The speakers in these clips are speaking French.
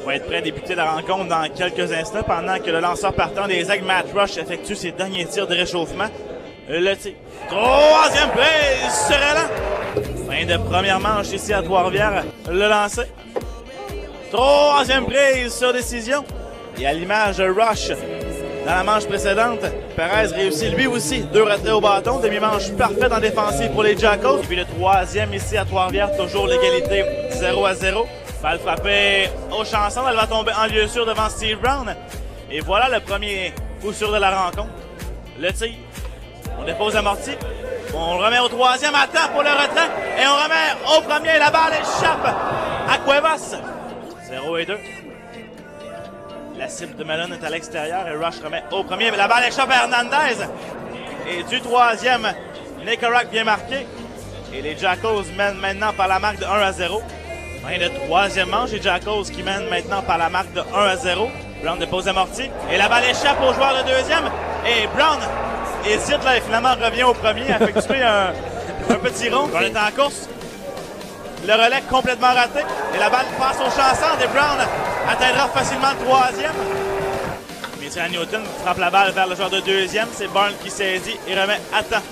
On va être prêt à débuter la rencontre dans quelques instants pendant que le lanceur partant des Aigles, Matt Rush, effectue ses derniers tirs de réchauffement. Le tir. Troisième prise sur Elan. Fin de première manche ici à Trois-Rivières. Le lancer. Troisième prise sur décision. Et à l'image de Rush dans la manche précédente, Perez réussit lui aussi 2 retraits au bâton. Demi-manche parfaite en défensive pour les Jackals. Et puis le troisième ici à Trois-Rivières, toujours l'égalité 0-0. Balle frappée au chanson, elle va tomber en lieu sûr devant Steve Brown. Et voilà le premier coup sûr de la rencontre. Le tir. On dépose amorti. On le remet au troisième à temps pour le retrait. Et on remet au premier. La balle échappe à Cuevas. 0-2. La cible de Mellon est à l'extérieur et Rush remet au premier. Mais la balle échappe à Hernandez. Et du troisième, Nicorak bien marqué. Et les Jackals mènent maintenant par la marque de 1-0. Fin de troisième manche, les Jackals qui mènent maintenant par la marque de 1-0. Brown dépose amorti. Et la balle échappe au joueur de deuxième. Et Brown hésite là et finalement revient au premier, a effectué un petit rond. On est en course. Le relais complètement raté. Et la balle passe au chanson. Et Brown atteindra facilement le troisième. Messiah Newton frappe la balle vers le joueur de deuxième. C'est Barnes qui saisit et remet à temps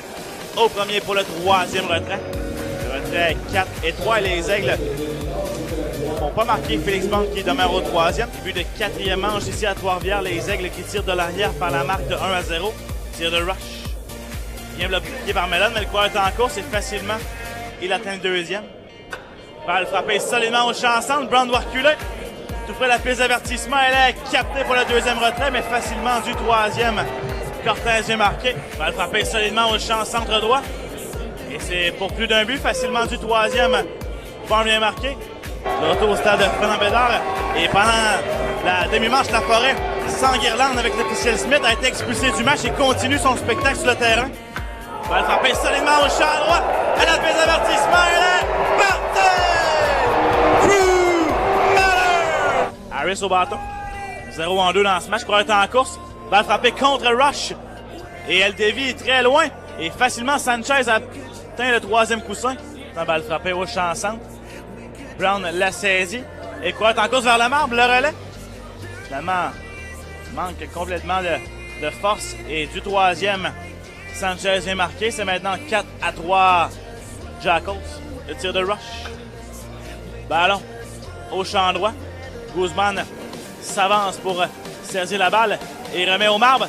au premier pour le troisième retrait. Le retrait 4 et 3 et les Aigles n'ont pas marqué Félix Bond qui demeure au troisième. Début de quatrième manche ici à Trois-Rivières. Les Aigles qui tirent de l'arrière par la marque de 1-0. Tir de Rush. Bien bloqué par Mellon, mais le coureur est en course et facilement, il atteint le deuxième. Balle frappée solidement au chanson. Brown doit reculer. Tout près de la piste d'avertissement. Elle est captée pour le deuxième retrait, mais facilement du troisième. Cortez vient marqué. Balle frappée solidement au champ centre droit. Et c'est pour plus d'un but. Facilement du troisième. Brown vient marqué. Le retour au stade de Fernand Bédard. Et pendant la demi-manche, la forêt, sans guirlande avec l'officiel Smith, a été expulsé du match et continue son spectacle sur le terrain. Balle frappée solidement au champ droit. À la piste d'avertissement. Elle est partie! Harris au bâton. 0-2 dans ce match. Croix est en course. Balle frappée contre Rush. Et elle dévie très loin. Et facilement, Sanchez atteint le troisième coussin. La balle frappée au champ centre. Brown l'a saisi. Et Croix est en course vers le marbre. Le relais. Finalement, manque complètement de force. Et du troisième, Sanchez vient marquer. C'est maintenant 4-3 Jackals. Le tir de Rush. Ballon au champ droit. Guzman s'avance pour saisir la balle et remet au marbre.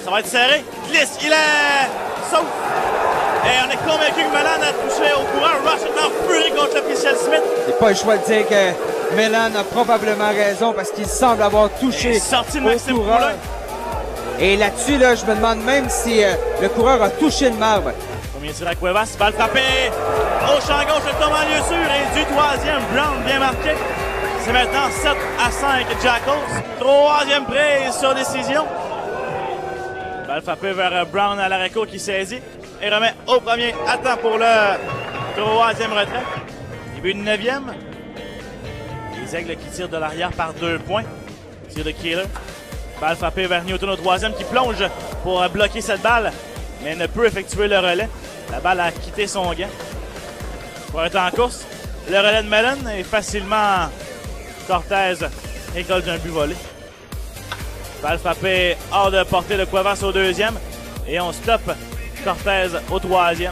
Ça va être serré. Glisse, il est sauf. Et on est convaincu que Mellon a touché au courant. Rush est en furie contre l'officiel Smith. C'est pas le choix de dire que Mellon a probablement raison parce qu'il semble avoir touché au coureur. Et là-dessus, là, je me demande même si le coureur a touché le marbre. Premier tir à Cuevas. Balle frappée au champ gauche. Le tombe en lieu sûr. Et du troisième, Brown bien marqué. C'est maintenant 7-5 Jackals. Troisième prise sur décision. Balle frappée vers Brown à l'arrêt-court qui saisit et remet au premier à temps pour le troisième retrait. Début de 9e. Les Aigles qui tirent de l'arrière par 2 points. Tir de Keeler. Balle frappée vers Newton au troisième qui plonge pour bloquer cette balle, mais ne peut effectuer le relais. La balle a quitté son gant. Pour être en course, le relais de Mellon est facilement... Cortez récolte un but volé. Balle frappée hors de portée de Cuevas au deuxième. Et on stoppe Cortez au troisième.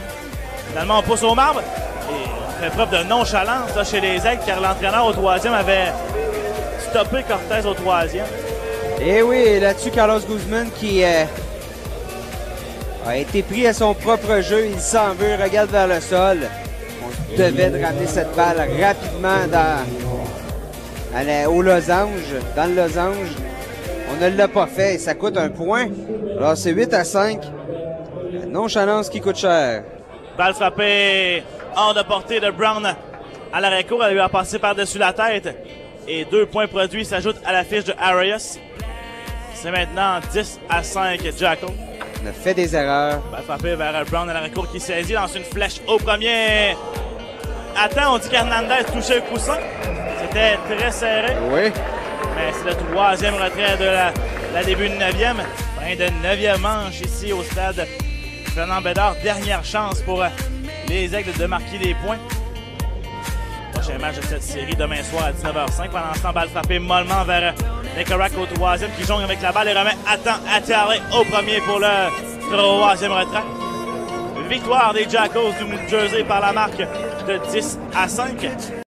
Finalement, on pousse au marbre. Et on fait preuve de nonchalance là, chez les Aigles, car l'entraîneur au troisième avait stoppé Cortez au troisième. Et oui, là-dessus, Carlos Guzman qui a été pris à son propre jeu. Il s'en veut, regarde vers le sol. On devait ramener cette balle rapidement au losange, dans le losange. On ne l'a pas fait et ça coûte un point. Alors c'est 8-5. La nonchalance qui coûte cher. Balle frappée hors de portée de Brown à l'arrêt-court. Elle lui a passé par-dessus la tête. Et 2 points produits s'ajoutent à la fiche de Arias. C'est maintenant 10-5 Jackal. On a fait des erreurs. Balle frappée vers Brown à l'arrêt-court qui saisit, lance une flèche au premier. Attends, on dit qu'Hernandez touchait le coussin. C'était très serré. Oui. Mais c'est le troisième retrait de la début de 9e. Fin de 9e manche ici au stade Fernand Bédard. Dernière chance pour les Aigles de marquer des points. prochain match de cette série demain soir à 19h05. Pendant ce temps, balle frappée mollement vers Neckorak au troisième qui jongle avec la balle et remet à temps à Terry au premier pour le troisième retrait. Victoire des Jackals du New Jersey par la marque de 10-5.